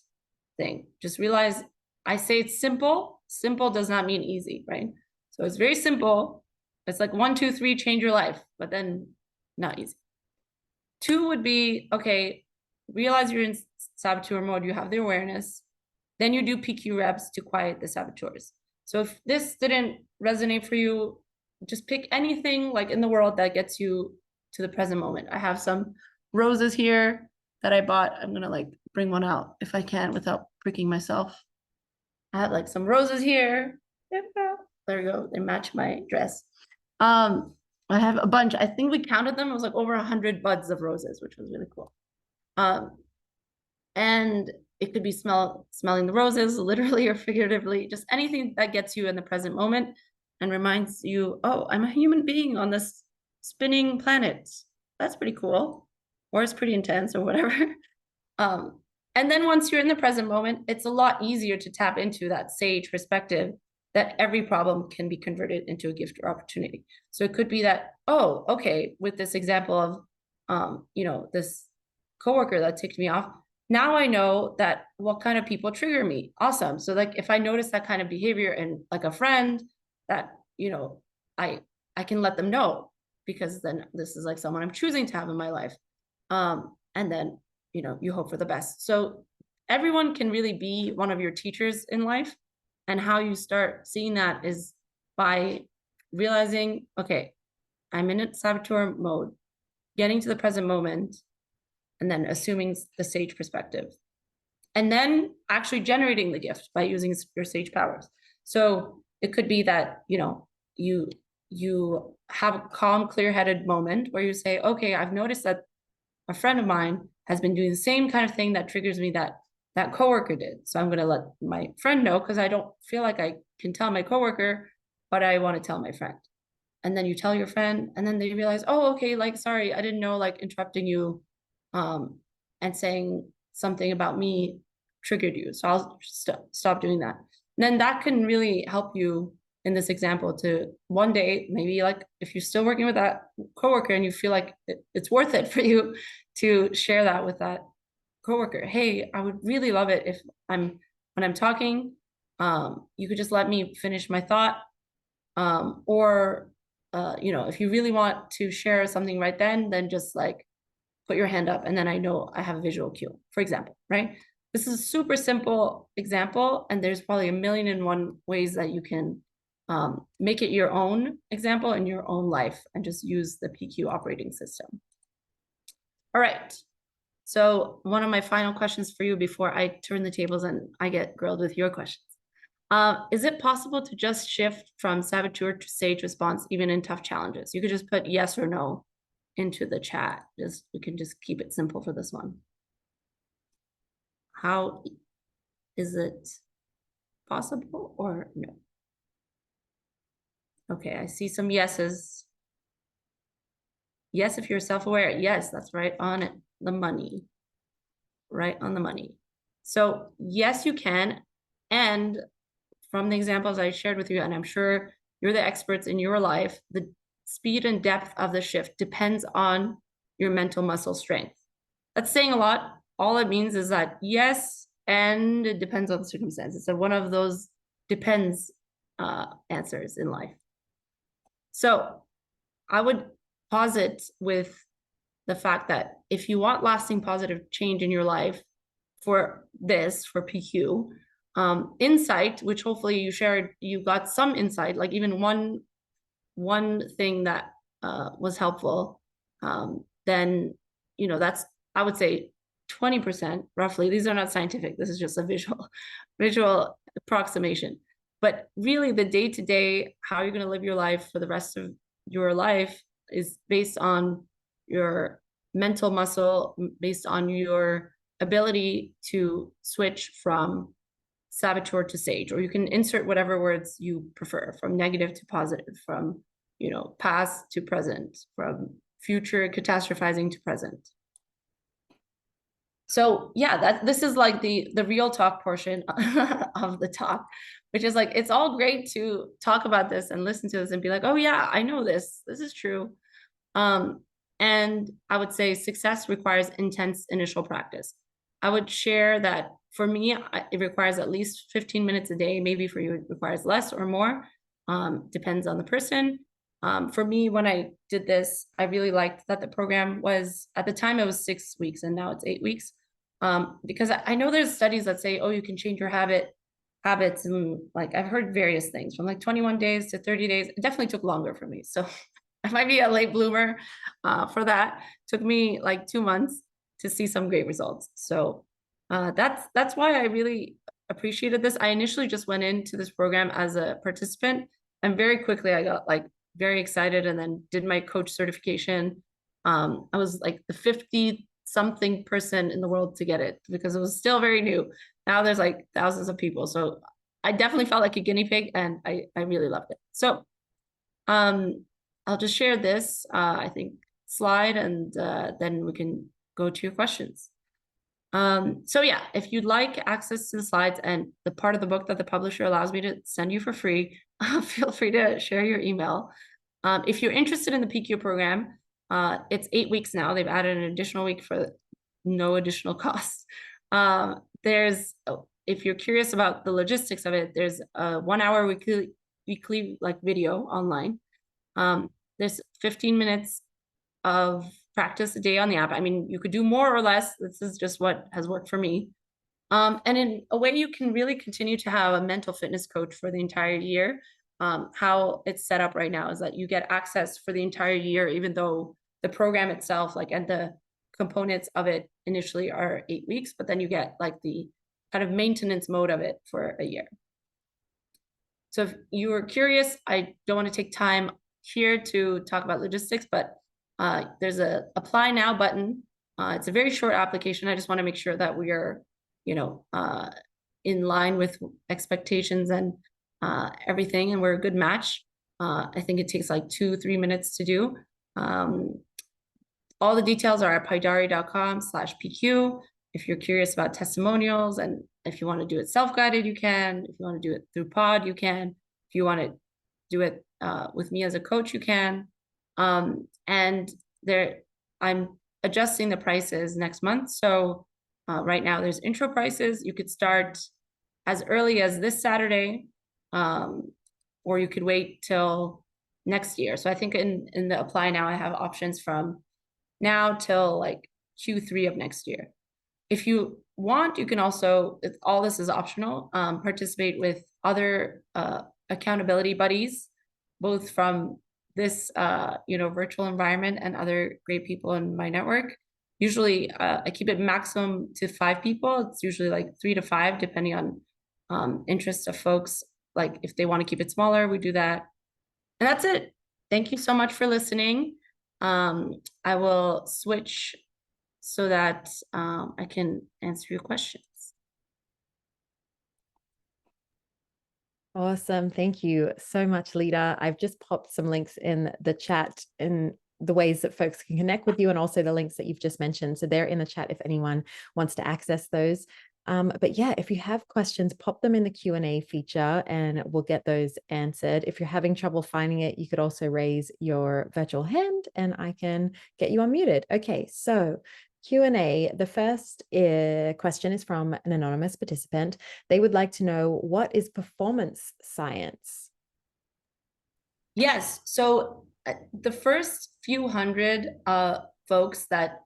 thing. Just realize I say it's simple. Simple does not mean easy, right? So it's very simple. It's like 1, 2, 3, change your life, but then not easy. 2 would be, okay, realize you're in saboteur mode. You have the awareness. Then you do PQ reps to quiet the saboteurs. So if this didn't resonate for you, just pick anything like in the world that gets you to the present moment. I have some roses here that I bought. I'm gonna like bring one out if I can without pricking myself. I have like some roses here. There we go. They match my dress. I have a bunch. I think we counted them. It was like over 100 buds of roses, which was really cool. And it could be smelling the roses, literally or figuratively, just anything that gets you in the present moment and reminds you, oh, I'm a human being on this spinning planet. That's pretty cool. Or it's pretty intense or whatever. And then once you're in the present moment, it's a lot easier to tap into that sage perspective that every problem can be converted into a gift or opportunity. So it could be that, oh, okay, with this example of, this coworker that ticked me off, now I know that what kind of people trigger me. Awesome. So like if I notice that kind of behavior in like a friend that, I can let them know because then this is like someone I'm choosing to have in my life. And then, you hope for the best. So everyone can really be one of your teachers in life. And how you start seeing that is by realizing, okay, I'm in a saboteur mode, getting to the present moment, and then assuming the sage perspective. And then actually generating the gift by using your sage powers. So it could be that, you have a calm, clear-headed moment where you say, okay, I've noticed that a friend of mine has been doing the same kind of thing that triggers me that coworker did. So I'm going to let my friend know because I don't feel like I can tell my coworker, but I want to tell my friend. and then you tell your friend, and then they realize, oh, okay, like, sorry, I didn't know, like, interrupting you and saying something about me triggered you. So I'll stop doing that. And then that can really help you in this example to one day, maybe like if you're still working with that coworker and you feel like it's worth it for you to share that with that coworker. Hey, I would really love it if when I'm talking, you could just let me finish my thought. Or if you really want to share something right then just like put your hand up, and then I know I have a visual cue, for example, right? This is a super simple example, and there's probably a million and one ways that you can make it your own example in your own life and just use the PQ operating system. All right. So one of my final questions for you before I turn the tables and I get grilled with your questions. Is it possible to just shift from saboteur to sage response even in tough challenges? You could just put yes or no into the chat. We can just keep it simple for this one. How is it possible or no? Okay, I see some yeses. Yes, if you're self-aware. Yes, that's right on it. The money. Right on the money. So yes, you can. And from the examples I shared with you, and I'm sure you're the experts in your life, the speed and depth of the shift depends on your mental muscle strength. That's saying a lot. All it means is that yes, and it depends on the circumstances. So one of those depends answers in life. So I would posit with the fact that if you want lasting positive change in your life for PQ, insight, which hopefully you shared, you got some insight, like even one thing that was helpful, then, that's, I would say 20% roughly. These are not scientific. This is just a visual approximation. But really the day-to-day, how you're going to live your life for the rest of your life is based on your mental muscle, based on your ability to switch from saboteur to sage, or you can insert whatever words you prefer, from negative to positive, from past to present, from future catastrophizing to present. So yeah, this is like the real talk portion of the talk, which is like, it's all great to talk about this and listen to this and be like, oh yeah, I know this is true. And I would say success requires intense initial practice. I would share that for me, it requires at least 15 minutes a day. Maybe for you, it requires less or more. Depends on the person. For me, when I did this, I really liked that the program was, at the time it was 6 weeks and now it's 8 weeks. Because I know there's studies that say, oh, you can change your habits. And like, I've heard various things from like 21 days to 30 days. It definitely took longer for me. So I might be a late bloomer for that. Took me like 2 months to see some great results. So that's why I really appreciated this. I initially just went into this program as a participant, and very quickly I got like very excited and then did my coach certification. I was like the 50-something person in the world to get it because it was still very new. Now there's like thousands of people. So I definitely felt like a guinea pig, and I really loved it. So I'll just share this, I think, slide, and then we can go to your questions. So yeah, if you'd like access to the slides and the part of the book that the publisher allows me to send you for free, feel free to share your email. If you're interested in the PQ program, it's 8 weeks now. They've added an additional week for no additional cost. If you're curious about the logistics of it, there's a 1 hour weekly like video online. There's 15 minutes of practice a day on the app. I mean, you could do more or less. This is just what has worked for me. And in a way, you can really continue to have a mental fitness coach for the entire year. How it's set up right now is that you get access for the entire year, even though the program itself, like, and the components of it initially are 8 weeks, but then you get like the kind of maintenance mode of it for a year. So if you are curious, I don't want to take time here to talk about logistics, but there's a apply now button. It's a very short application. I just want to make sure that we are, in line with expectations and everything, and we're a good match. I think it takes like 2-3 minutes to do. All the details are at paidari.com/PQ. If you're curious about testimonials, and if you want to do it self-guided, you can. If you want to do it through pod, you can. If you want to do it with me as a coach, you can. And I'm adjusting the prices next month. So right now there's intro prices. You could start as early as this Saturday, or you could wait till next year. So I think in the apply now, I have options from now till like Q3 of next year. If you want, you can also, all this is optional, participate with other accountability buddies, both from this virtual environment and other great people in my network. Usually I keep it maximum to 5 people. It's usually like 3 to 5, depending on interest of folks. Like if they want to keep it smaller, we do that. And that's it. Thank you so much for listening. I will switch so that I can answer your questions. Awesome. Thank you so much, Lida. I've just popped some links in the chat in the ways that folks can connect with you, and also the links that you've just mentioned. So they're in the chat if anyone wants to access those. But yeah, if you have questions, pop them in the Q&A feature and we'll get those answered. If you're having trouble finding it, you could also raise your virtual hand and I can get you unmuted. Okay, so Q&A. The first question is from an anonymous participant. They would like to know, what is performance science? Yes. So the first few hundred folks that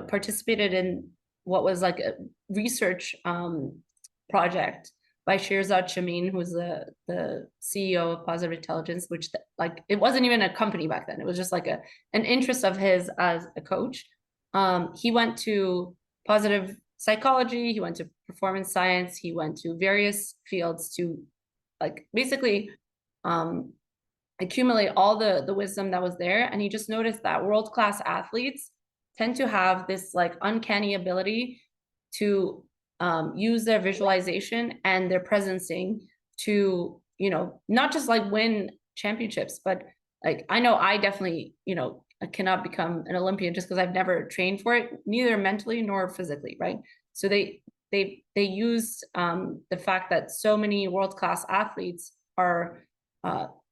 participated in what was like a research project by Shirzad Shamin, who was the CEO of Positive Intelligence, which like it wasn't even a company back then. It was just like an interest of his as a coach. He went to positive psychology, he went to performance science, he went to various fields to like basically accumulate all the wisdom that was there. And he just noticed that world-class athletes tend to have this like uncanny ability to use their visualization and their presencing to, not just like win championships, but like I know I definitely, I cannot become an Olympian just because I've never trained for it, neither mentally nor physically, right? So they use the fact that so many world-class athletes are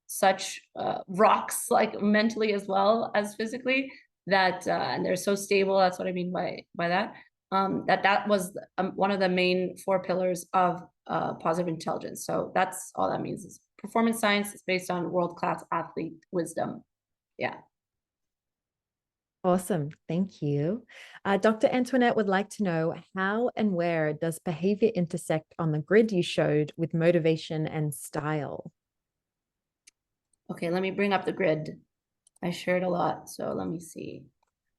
such rocks, like mentally as well as physically, that and they're so stable. That's what I mean by that. That was one of the main 4 pillars of positive intelligence. So that's all that means. Is performance science is based on world-class athlete wisdom. Yeah. Awesome. Thank you. Dr. Antoinette would like to know, how and where does behavior intersect on the grid you showed with motivation and style? Okay, let me bring up the grid. I shared a lot, so let me see.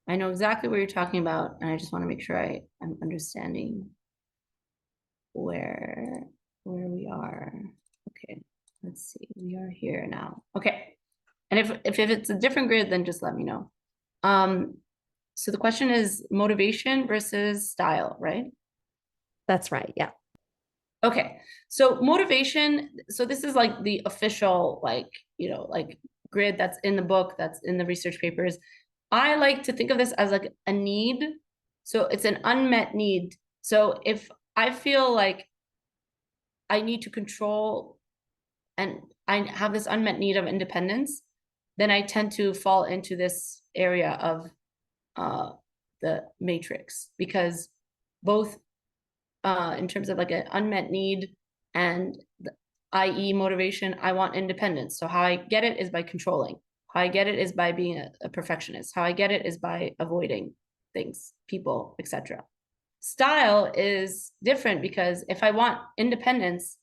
I know exactly what you're talking about, and I just want to make sure I'm understanding where we are. Okay, let's see. We are here now. Okay, and if it's a different grid, then just let me know. So the question is motivation versus style, right? That's right. Yeah. Okay, so motivation. So this is like the official, like grid that's in the book, that's in the research papers. I like to think of this as like a need. So it's an unmet need. So if I feel like I need to control and I have this unmet need of independence, then I tend to fall into this area of the matrix, because both in terms of like an unmet need and i.e. motivation, I want independence. So how I get it is by controlling. How I get it is by being a perfectionist. How I get it is by avoiding things, people, etc. Style is different, because if I want independence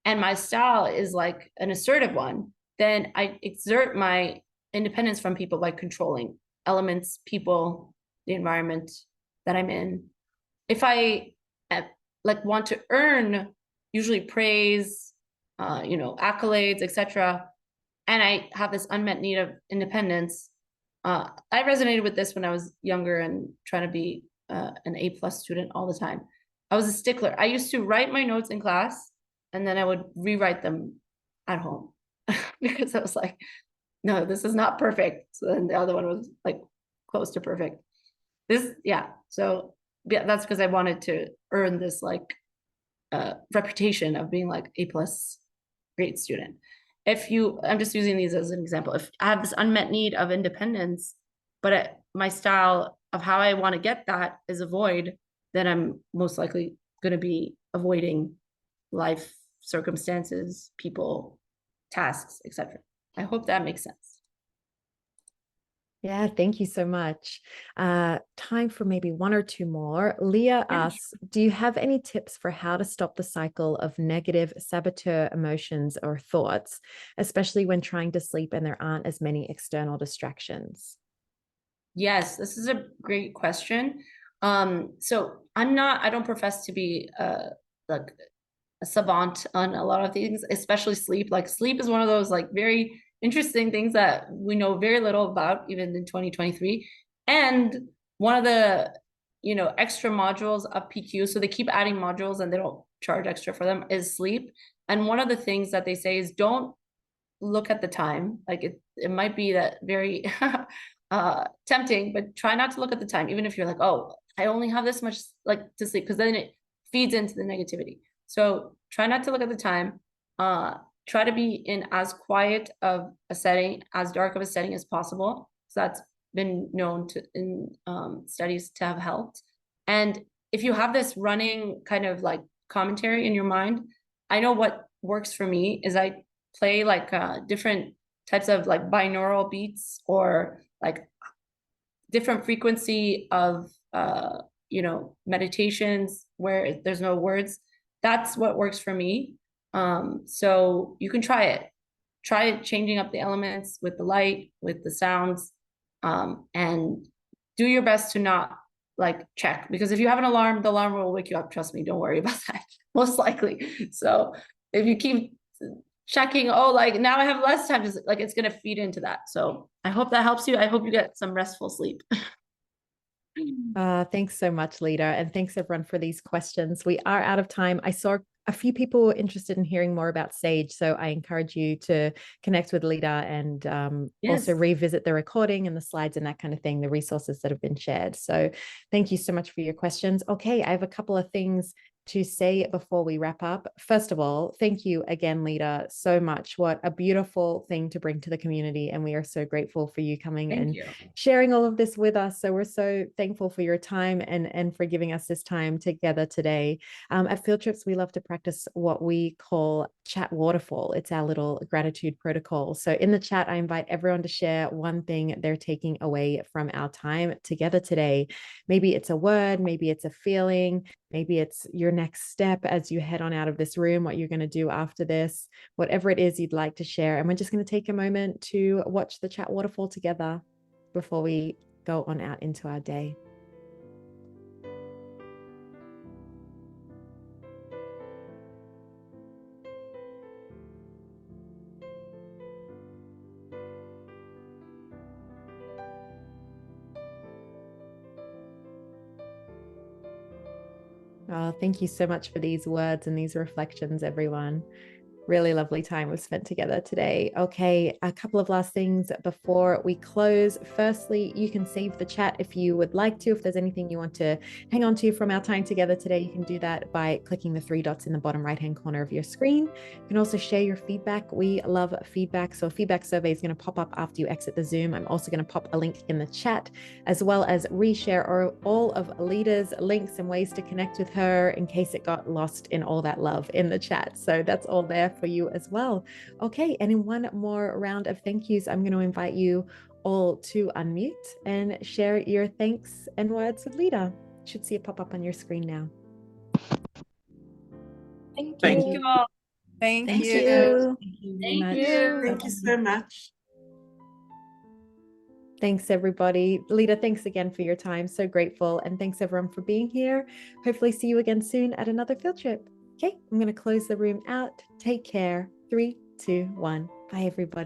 and my style is like an assertive one, then I exert my independence from people by controlling elements, people, the environment that I'm in. If I like want to earn usually praise, accolades, etc., and I have this unmet need of independence, I resonated with this when I was younger and trying to be an A+ student all the time. I was a stickler. I used to write my notes in class and then I would rewrite them at home. because I was like, no, this is not perfect. So then the other one was like close to perfect. So yeah, that's because I wanted to earn this like reputation of being like A+ great student. I'm just using these as an example. If I have this unmet need of independence, but my style of how I want to get that is avoid, then I'm most likely going to be avoiding life circumstances, people, tasks, etc. I hope that makes sense. Yeah, thank you so much. Time for maybe one or two more. Leah asks, do you have any tips for how to stop the cycle of negative saboteur emotions or thoughts, especially when trying to sleep and there aren't as many external distractions? Yes, this is a great question. So I don't profess to be like a savant on a lot of things, especially sleep. Like sleep is one of those like very interesting things that we know very little about, even in 2023. And one of the, extra modules of PQ, so they keep adding modules and they don't charge extra for them, is sleep. And one of the things that they say is don't look at the time. Like it might be that very tempting, but try not to look at the time, even if you're like, oh, I only have this much like to sleep, because then it feeds into the negativity. So try not to look at the time. Try to be in as quiet of a setting, as dark of a setting as possible. So that's been known to in studies to have helped. And if you have this running kind of like commentary in your mind, I know what works for me is I play like different types of like binaural beats or like different frequency of meditations where there's no words. That's what works for me. So you can try it changing up the elements with the light, with the sounds, and do your best to not like check, because if you have an alarm, the alarm will wake you up. Trust me, don't worry about that. Most likely. So if you keep checking, oh, like now I have less time, just like it's gonna feed into that. So I hope that helps you. I hope you get some restful sleep. Thanks so much, Lida. And thanks everyone for these questions. We are out of time. I saw a few people were interested in hearing more about Sage. So I encourage you to connect with Lida and Yes. also revisit the recording and the slides and that kind of thing, the resources that have been shared. So thank you so much for your questions. Okay, I have a couple of things to say before we wrap up. First of all, thank you again, Lida, so much. What a beautiful thing to bring to the community. And we are so grateful for you coming and sharing all of this with us. So we're so thankful for your time and for giving us this time together today. At Field Trips, we love to practice what we call chat waterfall. It's our little gratitude protocol. So in the chat, I invite everyone to share one thing they're taking away from our time together today. Maybe it's a word, maybe it's a feeling, maybe it's your next step as you head on out of this room, what you're going to do after this, whatever it is you'd like to share. And we're just going to take a moment to watch the chat waterfall together before we go on out into our day. Oh, thank you so much for these words and these reflections, everyone. Really lovely time we've spent together today. Okay, a couple of last things before we close. Firstly, you can save the chat if you would like to. If there's anything you want to hang on to from our time together today, you can do that by clicking the three dots in the bottom right-hand corner of your screen. You can also share your feedback. We love feedback. So a feedback survey is going to pop up after you exit the Zoom. I'm also going to pop a link in the chat, as well as reshare all of Lida's links and ways to connect with her in case it got lost in all that love in the chat. So that's all there for you as well. Okay, and in one more round of thank yous, I'm going to invite you all to unmute and share your thanks and words with Lida. You should see it pop up on your screen now. Thank you all. Thank you. Thank you. Thank you so much. Thanks, everybody. Lida, thanks again for your time. So grateful. And thanks, everyone, for being here. Hopefully see you again soon at another field trip. Okay, I'm going to close the room out. Take care. 3, 2, 1. Bye, everybody.